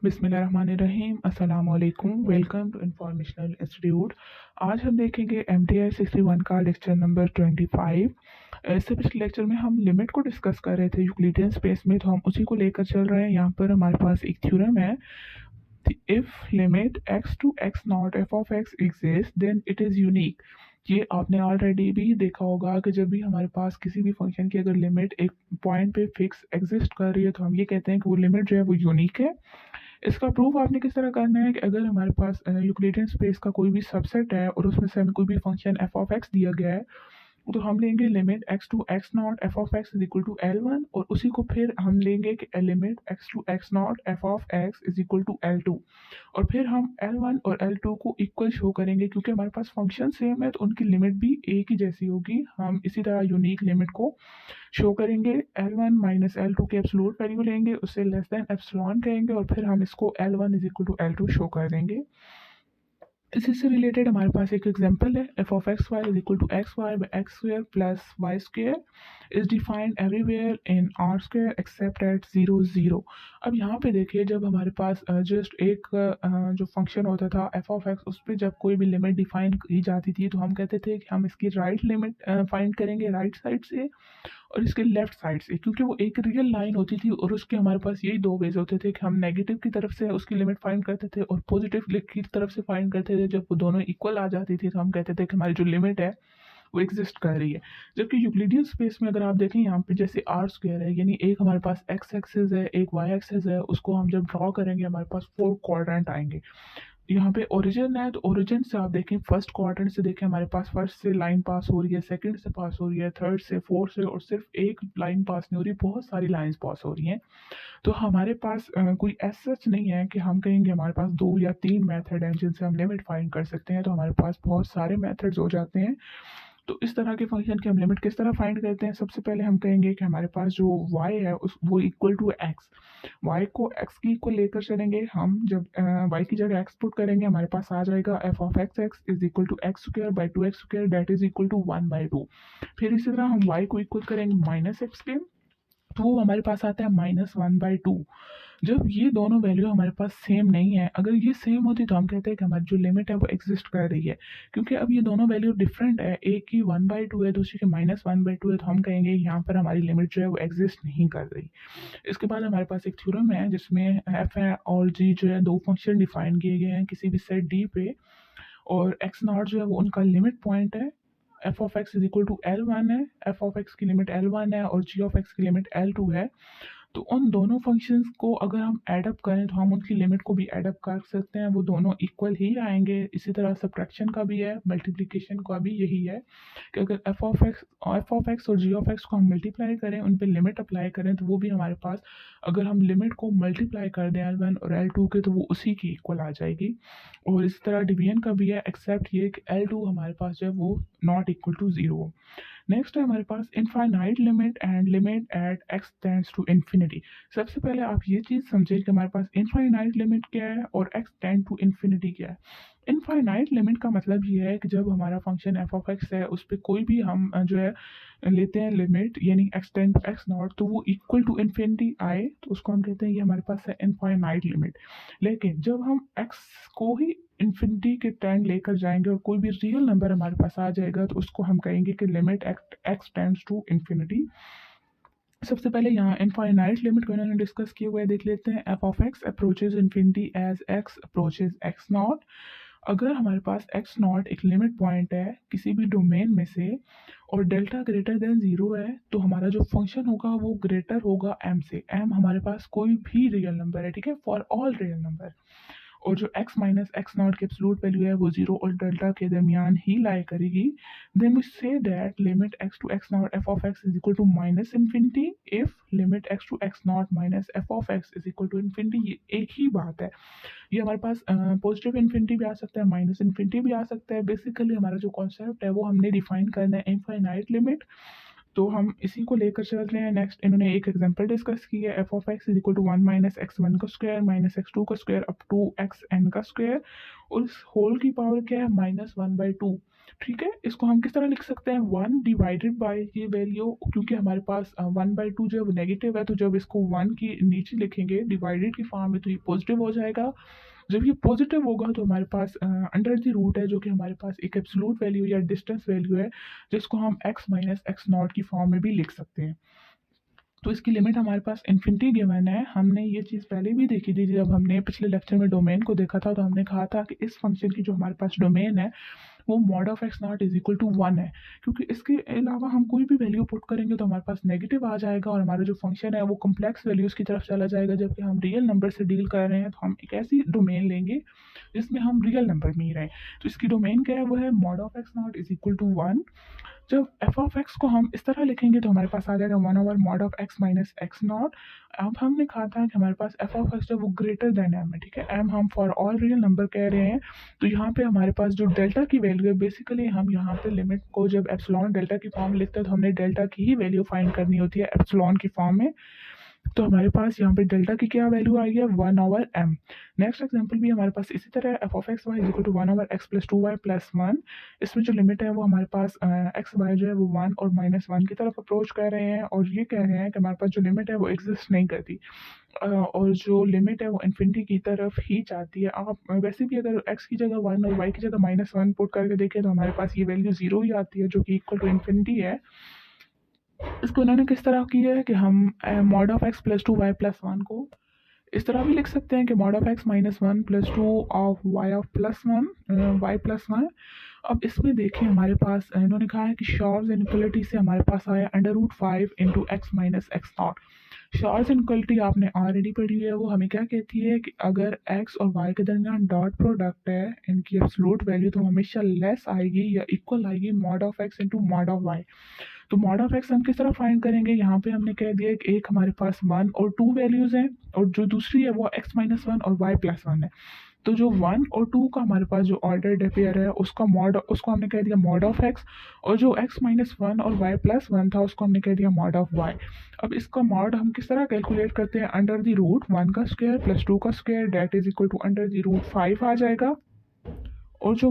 बिस्मिल्लाहिर्रहमानिर्रहीम अस्सलाम वालेकुम। Welcome to informational institute. आज हम देखेंगे MTI 61 का लेक्चर नंबर 25। इससे पिछले लेक्चर में हम लिमिट को डिस्कस कर रहे थे यूक्लिडियन स्पेस में, तो हम उसी को लेकर चल रहे हैं। यहाँ पर हमारे पास एक थ्योरम है, if limit x to x not f of x exist then it is unique. ये आपने ऑलरेडी भी देखा होगा कि जब भी हमारे पास किसी भी फंक्शन की अगर लिमिट एक पॉइंट पे फिक्स एग्जिस्ट कर रही है तो हम ये कहते हैं कि वो लिमिट जो है वो यूनिक है। इसका प्रूफ आपने किस तरह करना है कि अगर हमारे पास यूक्लिडियन स्पेस का कोई भी सबसेट है और उसमें से हमें कोई भी फंक्शन एफ ऑफ एक्स दिया गया है, तो हम लेंगे limit x to x not f of x is equal to L1, और उसी को फिर हम लेंगे कि limit x to x not f of x is equal to L2, और फिर हम L1 और L2 को इक्वल शो करेंगे क्योंकि हमारे पास फंक्शन सेम है तो उनकी लिमिट भी एक ही जैसी होगी। हम इसी तरह यूनिक लिमिट को शो करेंगे। L1 माइनस L2 की एब्सोल्यूट वैल्यू लेंगे, उससे लेस देन एप्सिलॉन कहेंगे और फिर हम इसको L1 is equal to L2 show कर देंगे। इसी से रिलेटेड हमारे पास एक एग्जांपल है, f of x y is equal to x y by x square plus y square is defined everywhere in R square except at 0 0। अब यहाँ पे देखिए, जब हमारे पास जस्ट एक जो फंक्शन होता था एफ ऑफ एक्स, उस पर जब कोई भी लिमिट डिफाइन की जाती थी तो हम कहते थे कि हम इसकी राइट लिमिट फाइंड करेंगे राइट साइड से और इसके लेफ्ट साइड से, क्योंकि वो एक रियल लाइन होती थी और उसके हमारे पास यही दो वेज होते थे कि हम नेगेटिव की तरफ से उसकी लिमिट फाइंड करते थे और पॉजिटिव की तरफ से फाइंड करते थे। जब वो दोनों इक्वल आ जाती थी तो हम कहते थे कि हमारी जो लिमिट है वो एग्जिस्ट कर रही है। जबकि यूक्लिडियन स्पेस में अगर आप देखें, यहाँ पे जैसे आर स्क्वायर है, यानी एक हमारे पास एक्स एक्सिस है एक वाई एक्सिस है, उसको हम जब ड्रॉ करेंगे हमारे पास 4 क्वाड्रेंट आएंगे। यहाँ पे ओरिजिन है तो ओरिजिन से आप देखें, फर्स्ट क्वाड्रेंट से देखें हमारे पास फर्स्ट से लाइन पास हो रही है, सेकंड से पास हो रही है, थर्ड से, फोर्थ से, और सिर्फ एक लाइन पास नहीं हो रही, बहुत सारी लाइंस पास हो रही हैं। तो हमारे पास कोई ऐसा सच नहीं है कि हम कहेंगे हमारे पास 2 या 3 मेथड हैं जिनसे हम लिमिट फाइंड कर सकते हैं। तो हमारे पास बहुत सारे मेथड्स हो जाते हैं। तो इस तरह के फंक्शन की हम लिमिट किस तरह फाइंड करते हैं? सबसे पहले हम कहेंगे कि हमारे पास जो y है उस वो इक्वल टू x, y को x की इक्वल लेकर चलेंगे। हम जब y की जगह x पुट करेंगे हमारे पास आ जाएगा f of x x is equal to x square by 2x² that is equal to 1/2। फिर इसी तरह हम y को इक्वल करेंगे माइनस एक्स के, तो वो हमारे पास आता है -1/2। जब ये दोनों वैल्यू हमारे पास सेम नहीं है, अगर ये सेम होती तो हम कहते हैं कि हमारी जो लिमिट है वो एग्जिस्ट कर रही है। क्योंकि अब ये दोनों वैल्यू डिफरेंट है, एक की 1/2 है दूसरी की -1/2 है, तो हम कहेंगे यहाँ पर हमारी लिमिट जो है वो एग्जिस्ट नहीं कर रही। इसके बाद हमारे पास एक थ्योरम है जिसमें एफ है और जी जो है दो फंक्शन डिफाइन किए गए हैं किसी भी सेट डी पे, और एक्स नॉट जो है वो उनका लिमिट पॉइंट है। F of x is equal to L1 है, एफ ऑफ एक्स की लिमिट L1 है और जी ऑफ एक्स की लिमिट L2 है। तो उन दोनों फंक्शंस को अगर हम एडअप करें तो हम उनकी लिमिट को भी एडअप कर सकते हैं, वो दोनों इक्वल ही आएंगे। इसी तरह सब्ट्रैक्शन का भी है, मल्टीप्लिकेशन का भी यही है कि अगर एफ ऑफ एक्स और जी ऑफ एक्स को हम मल्टीप्लाई करें, उन पर लिमिट अप्लाई करें, तो वो भी हमारे पास अगर हम लिमिट को मल्टीप्लाई कर दें L1 और L2 के, तो वो उसी की इक्वल आ जाएगी। और इस तरह डिवीजन का भी है, एक्सेप्ट ये कि L2 हमारे पास जो है वो नॉट इक्वल टू 0। नेक्स्ट है हमारे पास infinite limit and limit at X tends to infinity. सबसे पहले आप ये चीज़ समझें कि हमारे पास इनफाइनाइट लिमिट क्या है और एक्स टेंड टू इन्फिनिटी क्या है। इनफाइनाइट लिमिट का मतलब ये है कि जब हमारा फंक्शन एफ ऑफ एक्स है उस पर कोई भी हम जो है लेते हैं लिमिट, यानी x tend to x not, तो वो इक्वल टू इन्फिनिटी आए तो उसको हम कहते हैं ये हमारे पास है इनफाइनाइट लिमिट। लेकिन जब हम एक्स को ही इन्फिनिटी के टेंड लेकर जाएंगे और कोई भी रियल नंबर हमारे पास आ जाएगा तो उसको हम कहेंगे कि limit x tends to infinity. सबसे पहले यहाँ इनफाइनाइट लिमिट को इन्होंने डिस्कस किए हुए देख लेते हैं। F of x approaches infinity as x approaches x not. अगर हमारे पास एक्स नॉट एक लिमिट पॉइंट है किसी भी डोमेन में से और डेल्टा ग्रेटर देन 0 है, तो हमारा जो फंक्शन होगा वो ग्रेटर होगा m से। m हमारे पास कोई भी रियल नंबर है, ठीक है, फॉर ऑल रियल नंबर। और जो x माइनस एक्स नॉट की एब्सोल्यूट वैल्यू है वो 0 और डेल्टा के दरमियान ही लाई करेगी। Then we say that limit x to x not f of x is equal to minus infinity if limit x to x not minus f of x is equal to infinity. ये एक ही बात है, ये हमारे पास positive infinity भी आ सकता है, minus infinity भी आ सकता है। बेसिकली हमारा जो कॉन्सेप्ट है वो हमने डिफाइन करना है इनफाइनाइट लिमिट, तो हम इसी को लेकर चल रहे हैं। नेक्स्ट इन्होंने एक एग्जांपल डिस्कस की है, f of x is equal to 1 minus x one का स्क्वायर माइनस एक्स टू का square up to x n का स्क्वायर, और इस होल की पावर क्या है -1/2। ठीक है, इसको हम किस तरह लिख सकते हैं, 1 डिवाइडेड बाय ये वैल्यू, क्योंकि हमारे पास 1/2 जो है वो नेगेटिव है, तो जब इसको 1 की नीचे लिखेंगे डिवाइडेड की फॉर्म में तो ये पॉजिटिव हो जाएगा। जब ये पॉजिटिव होगा तो हमारे पास अंडर द रूट है, जो कि हमारे पास एक एब्सोल्यूट वैल्यू या डिस्टेंस वैल्यू है, जिसको हम x माइनस एक्स नॉट की फॉर्म में भी लिख सकते हैं। तो इसकी लिमिट हमारे पास इन्फिनिटी गिवन है। हमने ये चीज़ पहले भी देखी थी, जब हमने पिछले लेक्चर में डोमेन को देखा था, तो हमने कहा था कि इस फंक्शन की जो हमारे पास डोमेन है वो mod of x not is equal to 1 है, क्योंकि इसके अलावा हम कोई भी वैल्यू पुट करेंगे तो हमारे पास नेगेटिव आ जाएगा और हमारा जो फंक्शन है वो कम्प्लेक्स वैल्यूज़ की तरफ चला जाएगा, जबकि हम रियल नंबर से डील कर रहे हैं, तो हम एक ऐसी डोमेन लेंगे जिसमें हम रियल नंबर में ही रहें। तो इसकी डोमेन क्या है, वो है mod of x not is equal to 1। जब एफ ऑफ एक्स को हम इस तरह लिखेंगे तो हमारे पास आ जाएगा 1/mod of x minus x not. अब हमने कहा था कि हमारे पास एफ ऑफ एक्स जो वो ग्रेटर देन एम है, ठीक है, एम हम फॉर ऑल रियल नंबर कह रहे हैं। तो यहाँ पे हमारे पास जो डेल्टा की वैल्यू है, बेसिकली हम यहाँ पे लिमिट को जब एप्सिलॉन डेल्टा की फॉर्म में लिखते हैं तो हमने डेल्टा की ही वैल्यू फाइंड करनी होती है एप्सिलॉन की फॉर्म में। तो हमारे पास यहाँ पे डेल्टा की क्या वैल्यू आई है, 1/m। नेक्स्ट एग्जांपल भी हमारे पास इसी तरह f of x y is equal to 1/x plus 2y plus 1। इसमें जो लिमिट है वो हमारे पास एक्स वाई जो है वो 1 और -1 की तरफ अप्रोच कर रहे हैं, और ये कह रहे हैं कि हमारे पास जो लिमिट है वो एग्जिस्ट नहीं करती, और जो लिमिट है वो इन्फिनिटी की तरफ ही जाती है। आप वैसे भी अगर x की जगह 1 और y की जगह -1 पुट करके देखें तो हमारे पास ये वैल्यू 0 ही आती है, जो कि इक्वल टू इन्फिनिटी है। इसको इन्होंने किस तरह किया है कि हम mod of x plus 2y plus 1 को इस तरह भी लिख सकते हैं कि mod of x -1 plus 2 of y of plus 1 y plus 1। अब इसमें देखिए हमारे पास इन्होंने कहा है कि शॉर्ट्स इनइक्वालिटी से हमारे पास आया √5 into x minus x not. Shorts inequality आपने ऑलरेडी पढ़ी हुई है, वो हमें क्या कहती है कि अगर x और y के दरमियान डॉट प्रोडक्ट है, इनकी एब्सोल्यूट वैल्यू तो हमेशा लेस आएगी या इक्वल आएगी mod of x into mod of y। तो मॉड ऑफ एक्स हम किस तरह फाइंड करेंगे, यहाँ पे हमने कह दिया कि एक हमारे पास 1 और 2 वैल्यूज हैं, और जो दूसरी है वो x-1 और y+1 है। तो जो 1 और 2 का हमारे पास जो ऑर्डर पेयर है उसको हमने कह दिया मॉड ऑफ एक्स, और जो x-1 और y+1 था उसको हमने कह दिया मॉड ऑफ y। अब इसका मॉड हम किस तरह कैलकुलेट करते हैं, अंडर द रूट 1 का स्क्वायर प्लस 2 का square that is equal to under the root 5 आ जाएगा, और जो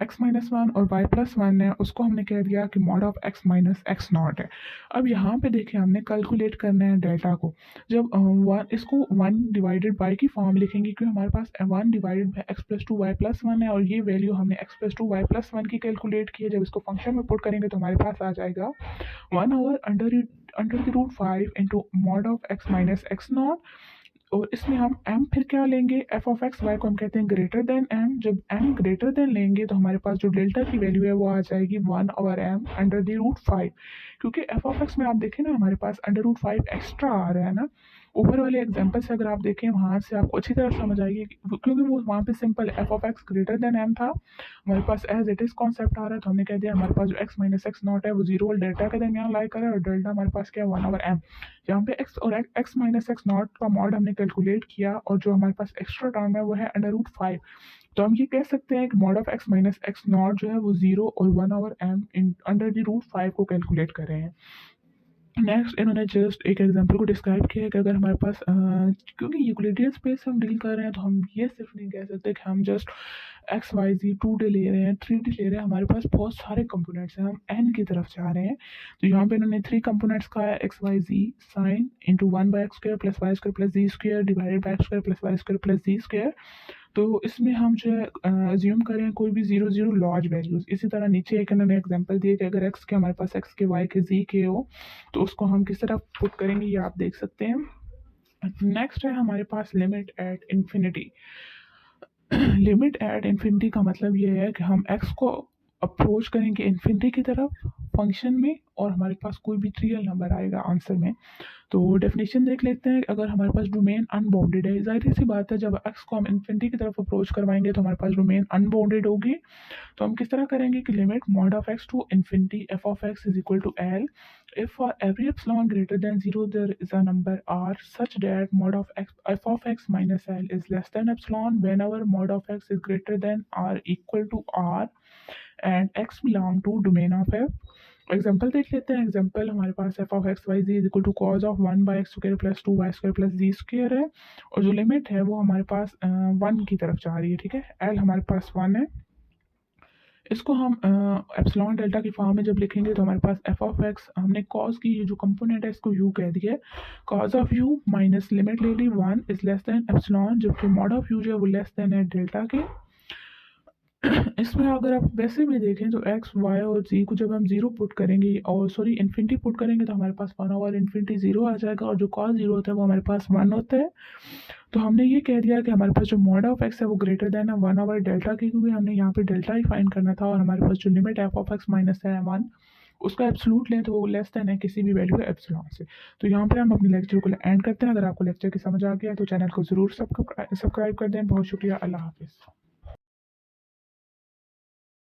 x-1 और y+1 है उसको हमने कह दिया कि mod of x minus x not है। अब यहाँ पे देखिए हमने कैलकुलेट करना है डेल्टा को। जब इसको 1 डिवाइडेड बाय की फॉर्म लिखेंगे, क्योंकि हमारे पास 1 divided by x plus 2 y+1 है, और ये वैल्यू हमने x प्लस 2 y+1 की कैलकुलेट की है। जब इसको फंक्शन में पुट करेंगे तो हमारे पास आ जाएगा 1/√5 into mod of x minus x not. और इसमें हम m फिर क्या लेंगे, एफ ऑफ एक्स वाई को हम कहते हैं ग्रेटर देन m। जब m ग्रेटर देन लेंगे तो हमारे पास जो डेल्टा की वैल्यू है वो आ जाएगी 1/m अंडर द रूट 5, क्योंकि एफ ऑफ एक्स में आप देखें ना हमारे पास √5 एक्स्ट्रा आ रहा है ना। ऊपर वाले एग्जांपल से अगर आप देखें वहाँ से आपको अच्छी तरह समझ आएगी क्योंकि वो वहाँ पे simple F of x greater than m था, हमारे पास एज इट इज कॉन्सेप्ट आ रहा है, तो हमने कह दिया हमारे पास जो x माइनस एक्स नॉट है वो 0 और डेल्टा के दरमियान लाई कर है, और डेल्टा हमारे पास क्या है 1/m। यहाँ पे x और x माइनस एक्स नॉट का मॉड हमने कैलकुलेट किया, और जो हमारे पास एक्स्ट्रा टर्म है वो है √5। तो हम ये कह सकते हैं कि mod of x minus x not जो है वो 0 और 1/m in under the root 5 को कैलकुलेट कर रहे हैं। नेक्स्ट इन्होंने जस्ट एक एग्जांपल को डिस्क्राइब किया है कि अगर हमारे पास क्योंकि यूक्लिडियन स्पेस हम डील कर रहे हैं, तो हम ये सिर्फ नहीं कह सकते कि हम जस्ट एक्स वाई जी 2D ले रहे हैं 3D ले रहे हैं, हमारे पास बहुत सारे कंपोनेंट्स हैं, हम n की तरफ जा रहे हैं। तो यहाँ पे इन्होंने 3 कंपोनेंट्स का है, x Y z sine into 1/x² plus y² plus z² divided by x² plus y² plus z²। तो इसमें हम जो है अज्यूम करें कोई भी 0 लॉज वैल्यूज। इसी तरह नीचे एक इन्होंने एग्जांपल दिए कि अगर x के हमारे पास x के y के z के हो तो उसको हम किस तरह पुट करेंगे, ये आप देख सकते हैं। नेक्स्ट है हमारे पास limit at infinity. Limit at infinity का मतलब ये है कि हम x को अप्रोच करेंगे इन्फिनिटी की तरफ फंक्शन में, और हमारे पास कोई भी रियल नंबर आएगा आंसर में। तो डेफिनेशन देख लेते हैं। अगर हमारे पास डोमेन अनबाउंडेड है, जाहिर सी बात है जब x को हम इन्फिनिटी की तरफ अप्रोच करवाएंगे तो हमारे पास डोमेन अनबाउंडेड होगी। तो हम किस तरह करेंगे कि limit mod of x to infinity f of x is equal to l if for every epsilon greater than 0 there is a number r such that mod of x f of x minus l is less than epsilon whenever mod of x is greater than or equal to r and x belong to domain of f। Example देख लेते हैं। Example हमारे पास F of x Y Z is equal to cos of 1/x² plus 2y² plus z² है, और जो limit है वो हमारे पास 1 की तरफ जा रही है, ठीक है। l हमारे पास 1 है। इसको हम एप्सिलॉन डेल्टा की फॉर्म में जब लिखेंगे तो हमारे पास एफ ऑफ एक्स, हमने कॉस की ये जो कंपोनेंट है इसको यू कह दिया है, cos of you minus limit ले ली 1 इज लेस देन एप्सिलॉन, जबकि मॉड ऑफ यू जो है वो लेस देन है डेल्टा के। इसमें अगर आप वैसे भी देखें तो एक्स वाई और जी को जब हम जीरो पुट करेंगे और सॉरी इन्फिनिटी पुट करेंगे तो हमारे पास 1 ओवर इन्फिनिटी जीरो आ जाएगा, और जो कॉस जीरो होता है वो हमारे पास 1 होता है। तो हमने ये कह दिया कि हमारे पास जो मॉड ऑफ एक्स है वो ग्रेटर देन है 1 ओवर डेल्टा की, क्योंकि हमने यहाँ पे डेल्टा ही फाइंड करना था, और हमारे पास जो limit F of x minus है 1 उसका एब्सोल्यूट लें तो वो लेस देन है किसी भी वैल्यू एप्सिलॉन से। तो यहाँ पे हम अपने लेक्चर को एंड करते हैं। अगर आपको लेक्चर की समझ आ गया तो चैनल को ज़रूर सब्सक्राइब कर दें। बहुत शुक्रिया, अल्लाह हाफिज़।